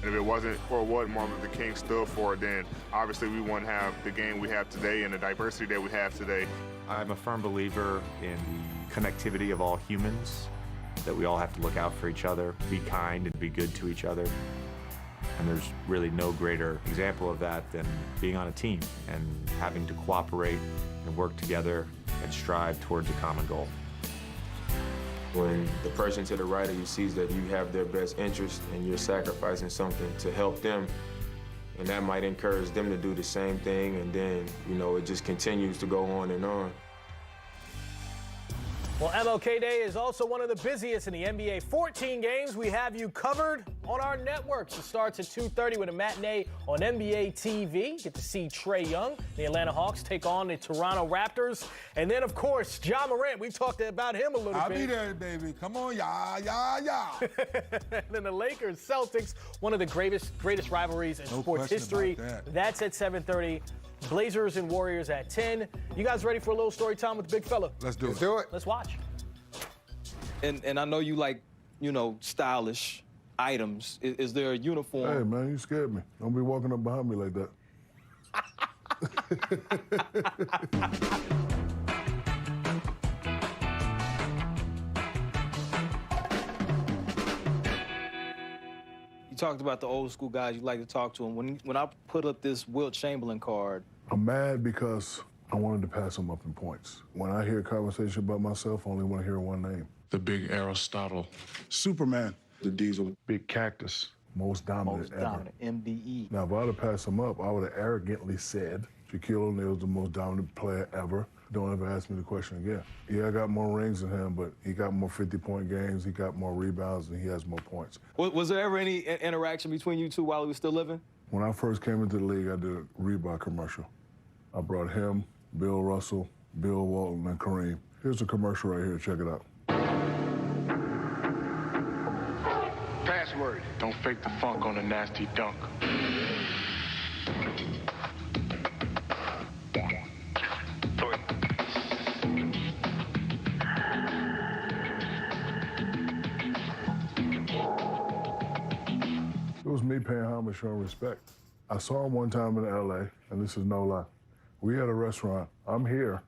And if it wasn't for what Martin Luther King stood for, then obviously we wouldn't have the game we have today and the diversity that we have today. I'm a firm believer in the connectivity of all humans, that we all have to look out for each other, be kind and be good to each other. And there's really no greater example of that than being on a team and having to cooperate and work together and strive towards a common goal. When the person to the right of you sees that you have their best interest and you're sacrificing something to help them, and that might encourage them to do the same thing, and then, you know, it just continues to go on and on. Well, MLK Day is also one of the busiest in the NBA. 14 games we have you covered on our networks. It starts at 2:30 with a matinee on NBA TV. Get to see Trae Young. The Atlanta Hawks take on the Toronto Raptors. And then, of course, Ja Morant. We talked about him a little bit. I'll be there, baby. Come on, yeah. And then the Lakers, Celtics, one of the greatest rivalries in sports history. That's at 7:30. Blazers and Warriors at 10. You guys ready for a little story time with the big fella? Let's do it. Let's watch. And I know you like, you know, stylish items. Is there a uniform? Hey, man, you scared me. Don't be walking up behind me like that. You talked about the old school guys you like to talk to them. When I put up this Wilt Chamberlain card. I'm mad because I wanted to pass him up in points. When I hear a conversation about myself, I only want to hear one name. The big Aristotle. Superman. The Diesel. Big Cactus. Most dominant ever. MDE. Now, if I would have passed him up, I would have arrogantly said Shaquille O'Neal's the most dominant player ever. Don't ever ask me the question again. Yeah, I got more rings than him, but he got more 50-point games, he got more rebounds, and he has more points. Was there ever any interaction between you two while he was still living? When I first came into the league, I did a Reebok commercial. I brought him, Bill Russell, Bill Walton, and Kareem. Here's a commercial right here. Check it out. Password. Don't fake the funk on a nasty dunk. It was me paying homage, showing respect. I saw him one time in LA, and this is no lie. We had a restaurant. I'm here.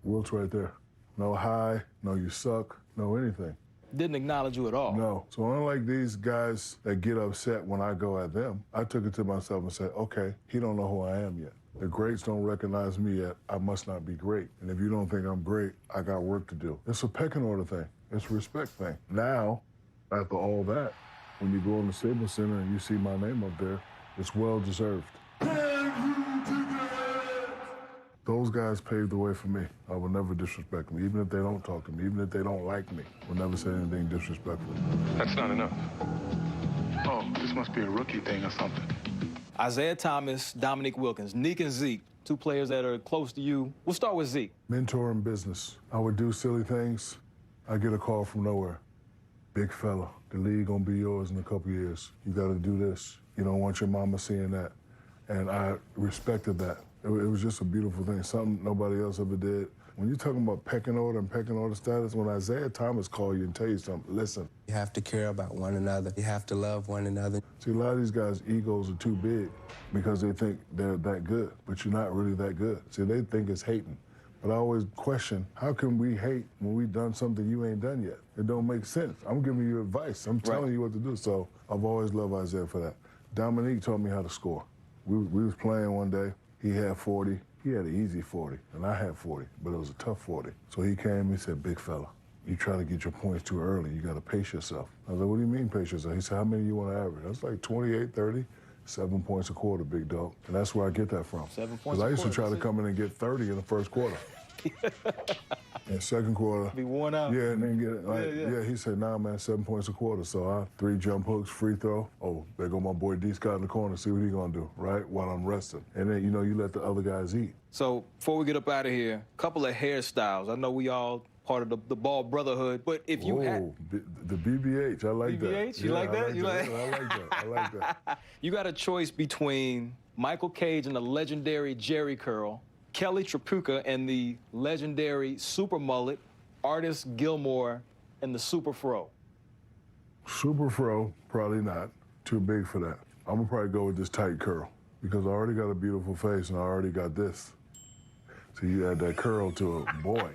Wilt's right there. No hi, no you suck, no anything. Didn't acknowledge you at all. No. So unlike these guys that get upset when I go at them, I took it to myself and said, okay, he don't know who I am yet. The greats don't recognize me yet. I must not be great. And if you don't think I'm great, I got work to do. It's a pecking order thing. It's a respect thing. Now, after all that, when you go in the Staples Center and you see my name up there, it's well-deserved. Those guys paved the way for me. I will never disrespect them, even if they don't talk to me, even if they don't like me. I will never say anything disrespectful. That's not enough. Oh, this must be a rookie thing or something. Isaiah Thomas, Dominique Wilkins, Neek and Zeke, two players that are close to you. We'll start with Zeke. Mentor in business. I would do silly things. I get a call from nowhere. Big fella, the league gonna be yours in a couple years. You gotta do this. You don't want your mama seeing that. And I respected that. It was just a beautiful thing, something nobody else ever did. When you're talking about pecking order and pecking order status, when Isaiah Thomas call you and tell you something, listen. You have to care about one another. You have to love one another. See, a lot of these guys' egos are too big because they think they're that good, but you're not really that good. See, they think it's hating. But I always question, how can we hate when we've done something you ain't done yet? It don't make sense. I'm giving you advice. I'm telling you what to do. So I've always loved Isaiah for that. Dominique taught me how to score. We was playing one day. He had 40. He had an easy 40, and I had 40, but it was a tough 40. So he came and he said, big fella, you try to get your points too early. You got to pace yourself. I was like, what do you mean pace yourself? He said, how many you want to average? I was like 28, 30, 7 points a quarter, big dog. And that's where I get that from. 7 points a quarter. Because I used to try to come in and get 30 in the first quarter. And second quarter. Be worn out. Yeah, and then get it. Like, yeah, he said, nah, man, 7 points a quarter. So I 3 jump hooks, free throw. Oh, there go my boy D. Scott in the corner. See what he gonna do, right? While I'm resting. And then, you know, you let the other guys eat. So before we get up out of here, a couple of hairstyles. I know we all part of the Ball Brotherhood, but if you had... the BBH, I like that. BBH, you like that? I like that. I like that. You got a choice between Michael Cage and the legendary Jerry Curl, Kelly Tripucka and the legendary Super Mullet, Artist Gilmore and the Super Fro. Super Fro, probably not. too big for that. I'm gonna probably go with this tight curl because I already got a beautiful face and I already got this. So you add that curl to it, boy,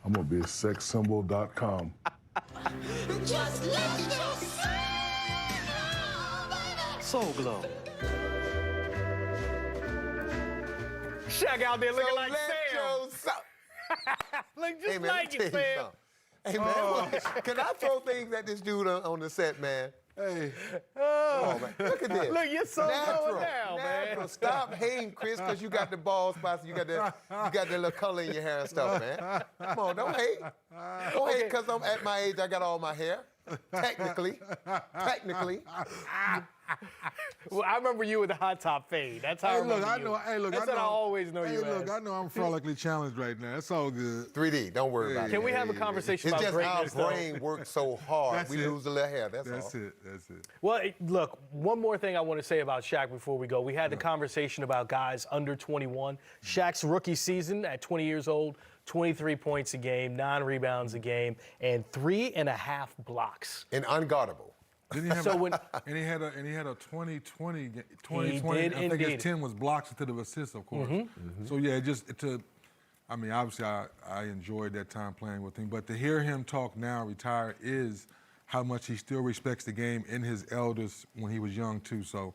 I'm gonna be a sexsymbol.com. Just let your Soul Glow. Shaq out there looking like Sam. Look just Hey, man, like let me it, tell you Sam. something. Hey, man, can I throw things at this dude on the set, man? Hey. Oh, man. Look at this. Look, you're so Natural. going down, Natural. man. Stop hating, Chris, because you got the bald spots. You got that little color in your hair and stuff, man. Come on, don't hate. Don't hate because I'm at my age. I got all my hair. Technically. Well, I remember you with the hot top fade. That's how I remember you. That's what I always know you as. I know I'm frolically challenged right now. It's all good. 3D, don't worry about it. Can we have a conversation It's about just greatness, our brain works so hard. That's We it. lose a little hair, that's all. That's it. Well, look, one more thing I want to say about Shaq before we go. We had the conversation about guys under 21. Shaq's rookie season at 20 years old, 23 points a game, 9 rebounds a game, and 3.5 blocks. And unguardable. Didn't he have So when and he had a 2020. He I did think indeed. his 10 was blocks instead of assists, of course. So yeah, I mean, obviously I enjoyed that time playing with him, but to hear him talk now, retire, is how much he still respects the game in his elders when he was young too. So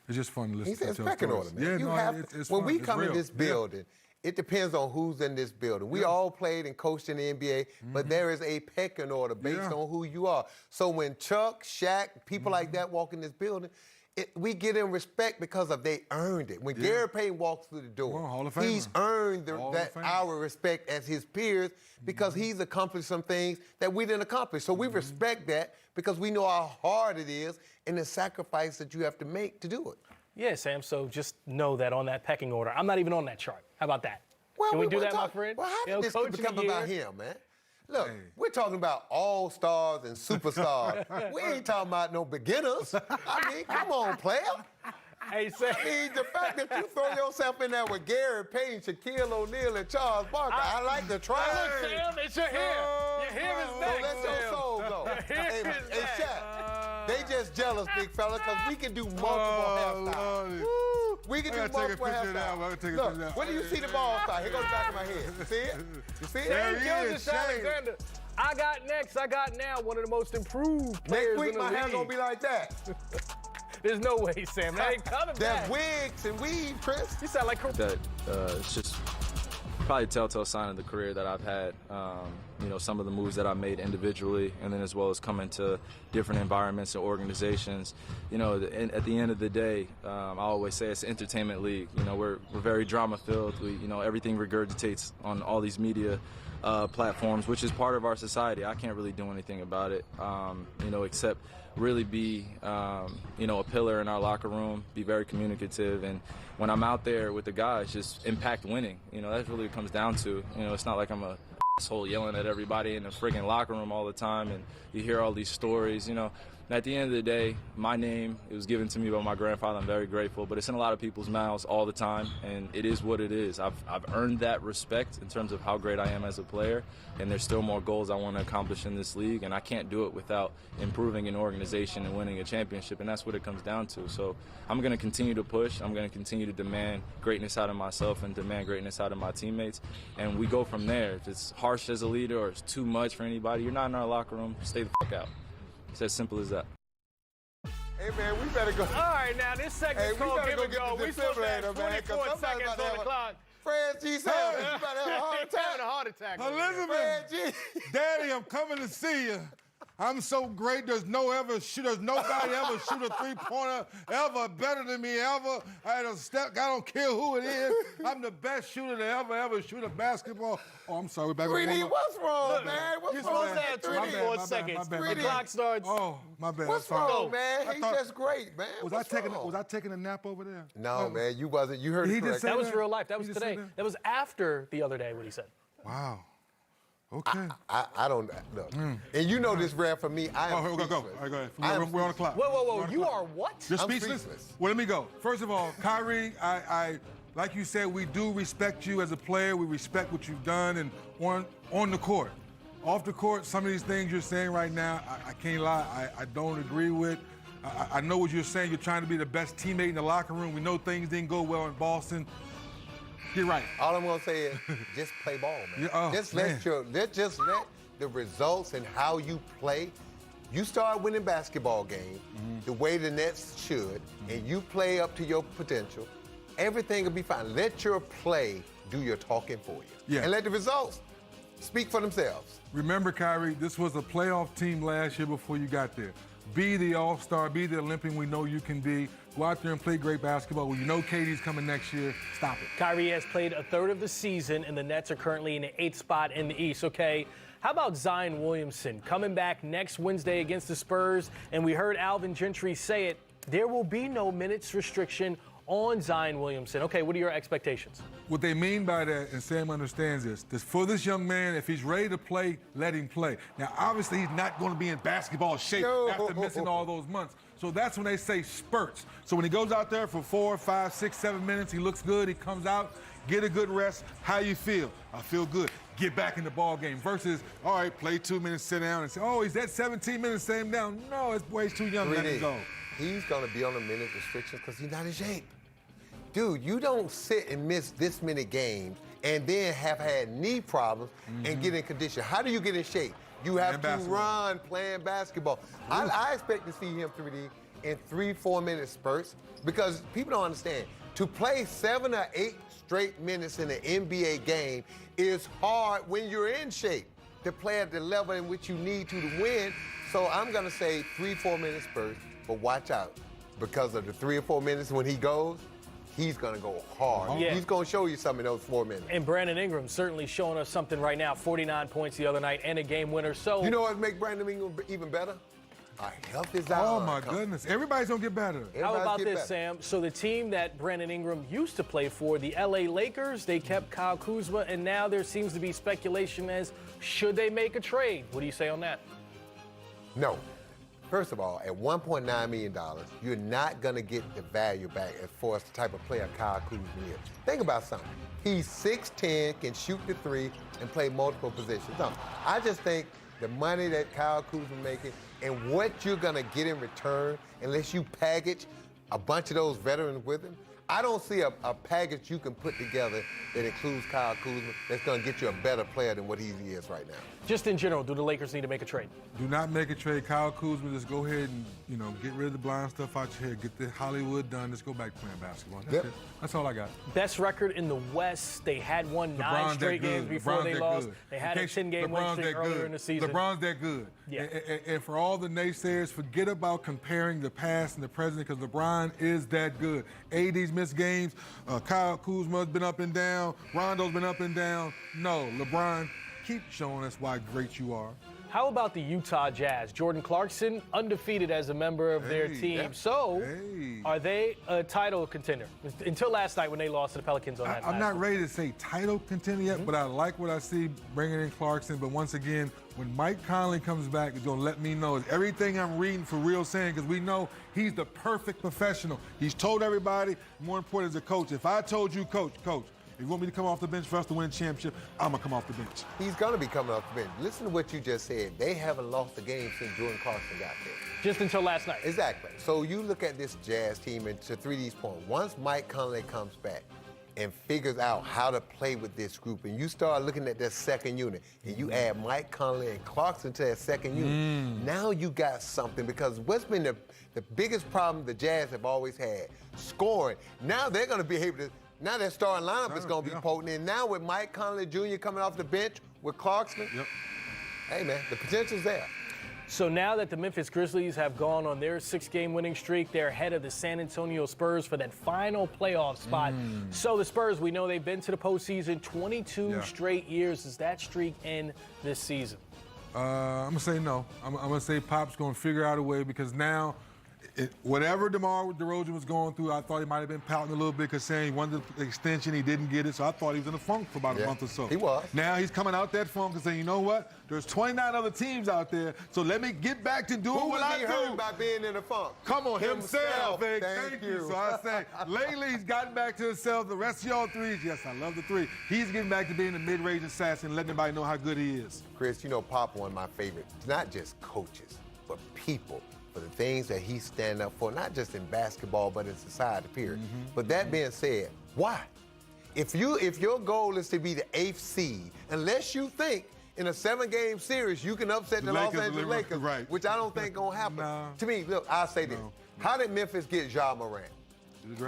it's just fun to listen He says to. pecking order, man. It's when fun. we It's come in real. this building, it depends on who's in this building. We all played and coached in the NBA, but there is a pecking order based on who you are. So when Chuck, Shaq, people like that walk in this building, we get in respect because of they earned it. When Gary Payton walks through the door, Hall of Famer. he's earned Hall of Famer. our respect as his peers because he's accomplished some things that we didn't accomplish. So we respect that because we know how hard it is and the sacrifice that you have to make to do it. Yeah, Sam, so just know that on that pecking order, I'm not even on that chart. How about that? Well, Can we do we're that, my talk- friend? Well, how You know, did this coach of the become about year. him, man? Look, we're talking about all-stars and superstars. We ain't talking about no beginners. I mean, come on, player. Hey, Sam. I mean, the fact that you throw yourself in there with Gary Payton, Shaquille O'Neal, and Charles Barkley, I like the try. Look, Sam, it's your hair. Your hair is So back, let your Sam. soul go. Your hair Hey, is hey, back. Shaq, they just jealous, big fella, because we can do multiple hairstyles. We can do I gotta take a multiple picture of that. I hairstyles. gotta take a picture Look, of that. when do you see the ball start? Here goes the back of my head. You see it? You see it? There Shane he Gilgeous is, Alexander. I got next. I got now. One of the most improved players Next week, in the my hair league. gonna be like that. There's no way, Sam. That ain't coming There's back. wigs and weave, Chris. You sound like That it's just probably a telltale sign of the career that I've had. You know, some of the moves that I made individually, and then as well as coming to different environments and organizations. You know, at the end of the day, I always say it's an entertainment league. You know, we're very drama-filled. Everything regurgitates on all these media platforms, which is part of our society. I can't really do anything about it, except really be, a pillar in our locker room, be very communicative, and when I'm out there with the guys, just impact winning. That's really what it comes down to. It's not like I'm a asshole yelling at everybody in the friggin' locker room all the time, and you hear all these stories. At the end of the day, my name, it was given to me by my grandfather. I'm very grateful, but it's in a lot of people's mouths all the time, and it is what it is. I've earned that respect in terms of how great I am as a player, and there's still more goals I want to accomplish in this league, and I can't do it without improving an organization and winning a championship, and that's what it comes down to. So I'm going to continue to push. I'm going to continue to demand greatness out of myself and demand greatness out of my teammates, and we go from there. If it's harsh as a leader or it's too much for anybody, you're not in our locker room, stay the fuck out. It's as simple as that. Hey, man, we better go. All right, now this segment's called Give and Go. We supposed to have 24 seconds on the clock. Fred G. Said, you about to have a heart He's having a attack. heart attack. Elizabeth, Fred G. Daddy, I'm coming to see you. I'm so great. There's nobody ever shoot a three-pointer ever better than me ever. I had a step. I don't care who it is. I'm the best shooter to ever shoot a basketball. Oh, I'm sorry. We're back on 3D, one. what's wrong, man? What's You're wrong supposed to have with 24 3D? seconds. my bad, The my clock bad. starts. Oh, my bad. What's I'm sorry. wrong, man? I He's thought- just great, man. Was What's I wrong? taking a nap over there? No, man, you wasn't. You heard He it just correct. said That was that? real life. That He was just today. said that? That was after the other day what he said. Wow. Okay. I don't look. And you know this, rap for me. I am Oh, go. speechless. All right, go ahead. I am We're on the clock. Whoa. You are what? You're I'm speechless? speechless. Well, let me go. First of all, Kyrie, I like you said, we do respect you as a player. We respect what you've done and on the court. Off the court, some of these things you're saying right now, I can't lie, I don't agree with. I know what you're saying. You're trying to be the best teammate in the locker room. We know things didn't go well in Boston. You're right. All I'm gonna say is just play ball, man. Yeah, oh, just man. let the results and how you play. You start winning basketball games the way the Nets should, and you play up to your potential. Everything will be fine. Let your play do your talking for you, and let the results speak for themselves. Remember, Kyrie, this was a playoff team last year before you got there. Be the all-star, be the Olympian we know you can be. Go out there and play great basketball. Well, you know KD's coming next year. Stop it. Kyrie has played a third of the season, and the Nets are currently in the 8th spot in the East. Okay, how about Zion Williamson coming back next Wednesday against the Spurs? And we heard Alvin Gentry say it. There will be no minutes restriction on Zion Williamson. Okay, what are your expectations? What they mean by that, and Sam understands this, for this young man, if he's ready to play, let him play. Now, obviously, he's not going to be in basketball shape after missing all those months. So that's when they say spurts. So when he goes out there for 4, 5, 6, 7 minutes, he looks good, he comes out, get a good rest. How you feel? I feel good. Get back in the ball game versus, all right, play 2 minutes, sit down, and say, oh, he's at 17 minutes, sit him down. No, it's way too young. Let him go. He's going to be on a minute restriction because he's not in shape. Dude, you don't sit and miss this many games and then have had knee problems and get in condition. How do you get in shape? You have to run playing basketball. I expect to see him 3D in 3-4 minute spurts because people don't understand. To play 7 or 8 straight minutes in an NBA game is hard when you're in shape to play at the level in which you need to win. So I'm going to say 3-4 minute spurts, but watch out because of the 3 or 4 minutes when he goes, he's going to go hard. Yeah. He's going to show you something in those 4 minutes. And Brandon Ingram certainly showing us something right now. 49 points the other night and a game winner. So you know what make Brandon Ingram even better? Our health is out. Oh, my goodness. Everybody's going to get better. How about this, Sam? So the team that Brandon Ingram used to play for, the LA Lakers, they kept Kyle Kuzma, and now there seems to be speculation as should they make a trade? What do you say on that? No. First of all, at $1.9 million, you're not going to get the value back as far as the type of player Kyle Kuzma is. Think about something. He's 6'10", can shoot the 3, and play multiple positions. No, I just think the money that Kyle Kuzma making and what you're going to get in return, unless you package a bunch of those veterans with him, I don't see a package you can put together that includes Kyle Kuzma that's going to get you a better player than what he is right now. Just in general, do the Lakers need to make a trade? Do not make a trade. Kyle Kuzma, just go ahead and, get rid of the blind stuff out your head. Get the Hollywood done. Just go back playing basketball. That's it. That's all I got. Best record in the West. They had won 9 straight games before they lost. They had a 10-game win streak earlier in the season. LeBron's that good. Yeah. And for all the naysayers, forget about comparing the past and the present because LeBron is that good. AD's missed games. Kyle Kuzma's been up and down. Rondo's been up and down. No, LeBron, keep showing us why great you are. How about the Utah Jazz? Jordan Clarkson, undefeated as a member of their team. So, are they a title contender? Until last night when they lost to the Pelicans on that I'm not ready to say title contender yet, but I like what I see bringing in Clarkson. But once again, when Mike Conley comes back, it's going to let me know is everything I'm reading for real saying because we know he's the perfect professional. He's told everybody, more important as a coach, if I told you, coach, if you want me to come off the bench for us to win a championship, I'm going to come off the bench. He's going to be coming off the bench. Listen to what you just said. They haven't lost a game since Jordan Clarkson got there. Just until last night. Exactly. So you look at this Jazz team, and to 3D's point, once Mike Conley comes back and figures out how to play with this group, and you start looking at their second unit, and you add Mike Conley and Clarkson to that second unit, now you got something because what's been the biggest problem the Jazz have always had? Scoring. Now they're going to be able to. Now their starting lineup is going to be potent. And now with Mike Conley Jr. coming off the bench with Clarkson, hey, man, the potential's there. So now that the Memphis Grizzlies have gone on their 6-game winning streak, they're ahead of the San Antonio Spurs for that final playoff spot. So the Spurs, we know they've been to the postseason 22 straight years. Does that streak end this season? I'm going to say no. I'm going to say Pop's going to figure out a way because now whatever DeMar DeRozan was going through, I thought he might have been pouting a little bit because saying he wanted the extension, he didn't get it, so I thought he was in a funk for about a month or so. He was. Now he's coming out that funk and saying, you know what? There's 29 other teams out there, so let me get back to doing what I do. Who was he hurt by being in a funk? Come on, himself. Thank you. So I say, lately he's gotten back to himself. The rest of y'all threes, yes, I love the 3. He's getting back to being the mid-range assassin, letting everybody know how good he is. Chris, you know Pop, one of my favorites, not just coaches, but people. for the things that he's standing up for, not just in basketball, but in society, period. But that being said, why? If your goal is to be the 8th seed, unless you think in a 7-game series you can upset the Los Angeles Lakers, right. which I don't think gonna happen. No. To me, look, I'll say this. How did Memphis get Ja Morant?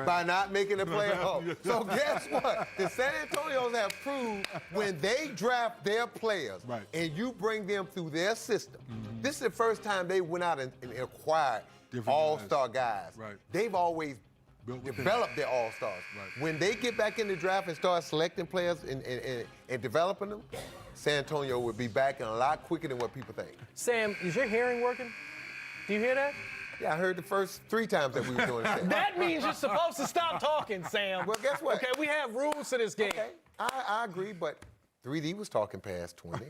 By not making the playoff. So guess what? The San Antonios have proved when they draft their players and you bring them through their system, this is the first time they went out and acquired all-star guys. They've always developed their all-stars. When they get back in the draft and start selecting players and developing them, San Antonio will be back and a lot quicker than what people think. Sam, is your hearing working? Do you hear that? Yeah, I heard the first 3 times that we were doing it. That means you're supposed to stop talking, Sam. Well, guess what? Okay, we have rules to this game. Okay, I agree, but 3D was talking past 20.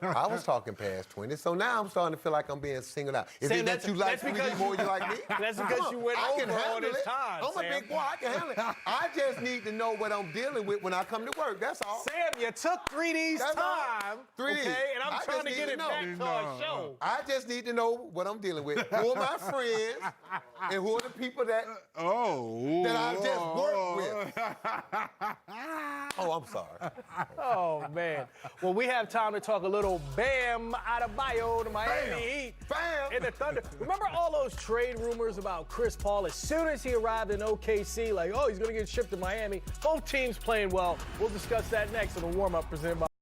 I was talking past 20. So now I'm starting to feel like I'm being singled out. Is Sam, it that you like 3D more than you like me? That's because you went over all this time, I'm a big boy. I can handle it. I just need to know what I'm dealing with when I come to work. That's all. Sam, you took 3D's time. 3D. Okay, and I'm trying to get it back to our show. I just need to know what I'm dealing with. Who are my friends and who are the people that I just work with? Oh, I'm sorry. Oh, man. Well, we have time to talk a little Bam Adebayo, the Miami Heat, and the Thunder. Remember all those trade rumors about Chris Paul? As soon as he arrived in OKC, like, oh, he's going to get shipped to Miami. Both teams playing well. We'll discuss that next in the warm-up presented by